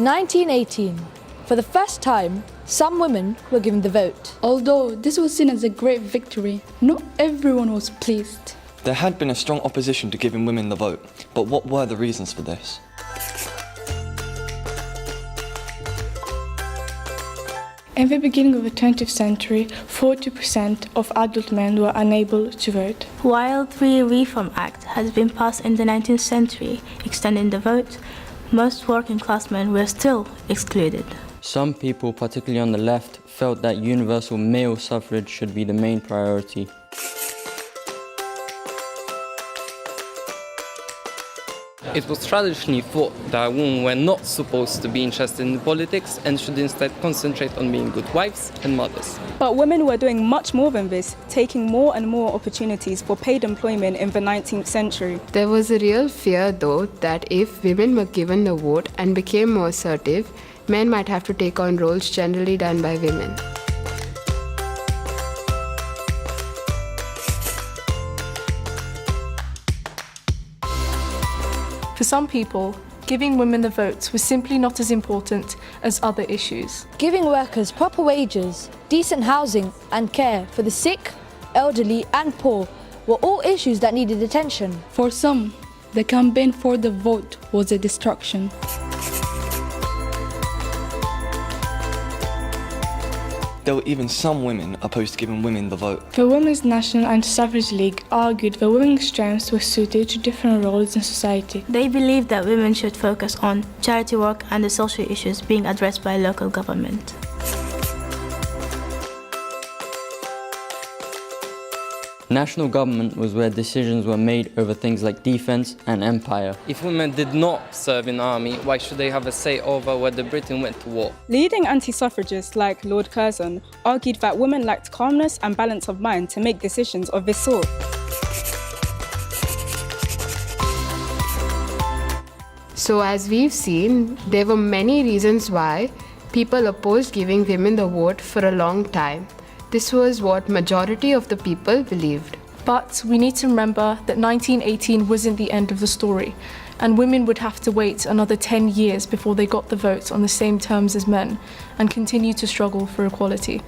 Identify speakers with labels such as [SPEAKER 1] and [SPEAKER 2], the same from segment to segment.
[SPEAKER 1] In 1918, for the first time, some women were given the vote.
[SPEAKER 2] Although this was seen as a great victory, not everyone was pleased.
[SPEAKER 3] There had been a strong opposition to giving women the vote, but what were the reasons for this?
[SPEAKER 2] In the beginning of the 20th century, 40% of adult men were unable to vote.
[SPEAKER 4] While the Reform Act has been passed in the 19th century, extending the vote, most working class men were still excluded.
[SPEAKER 5] Some people, particularly on the left, felt that universal male suffrage should be the main priority.
[SPEAKER 6] It was traditionally thought that women were not supposed to be interested in politics and should instead concentrate on being good wives and mothers.
[SPEAKER 7] But women were doing much more than this, taking more and more opportunities for paid employment in the 19th century.
[SPEAKER 8] There was a real fear, though, that if women were given the vote and became more assertive, men might have to take on roles generally done by women.
[SPEAKER 9] For some people, giving women the vote was simply not as important as other issues.
[SPEAKER 1] Giving workers proper wages, decent housing and care for the sick, elderly and poor were all issues that needed attention.
[SPEAKER 2] For some, the campaign for the vote was a distraction.
[SPEAKER 3] There were even some women opposed to giving women the vote.
[SPEAKER 2] The Women's National Anti-Suffrage League argued that women's strengths were suited to different roles in society.
[SPEAKER 4] They believed that women should focus on charity work and the social issues being addressed by local government.
[SPEAKER 5] National government was where decisions were made over things like defense and empire.
[SPEAKER 6] If women did not serve in the army, why should they have a say over whether Britain went to war?
[SPEAKER 7] Leading anti-suffragists like Lord Curzon argued that women lacked calmness and balance of mind to make decisions of this sort.
[SPEAKER 8] So as we've seen, there were many reasons why people opposed giving women the vote for a long time. This was what majority of the people believed.
[SPEAKER 9] But we need to remember that 1918 wasn't the end of the story, and women would have to wait another 10 years before they got the vote on the same terms as men and continue to struggle for equality.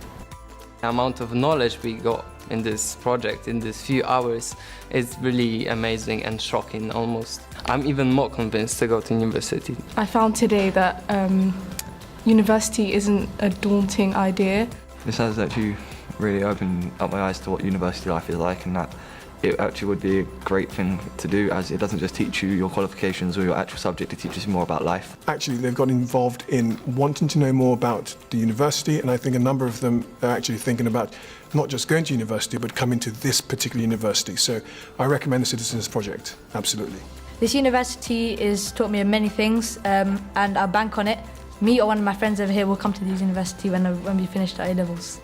[SPEAKER 6] The amount of knowledge we got in this project, in these few hours, is really amazing and shocking almost. I'm even more convinced to go to university.
[SPEAKER 9] I found today that university isn't a daunting idea.
[SPEAKER 10] This has actually really opened up my eyes to what university life is like, and that it actually would be a great thing to do, as it doesn't just teach you your qualifications or your actual subject, it teaches you more about life.
[SPEAKER 11] Actually, they've got involved in wanting to know more about the university, and I think a number of them are actually thinking about not just going to university, but coming to this particular university. So I recommend the Citizens Project, absolutely.
[SPEAKER 1] This university has taught me many things, and I'll bank on it. Me or one of my friends over here will come to this university when we finish our A-levels.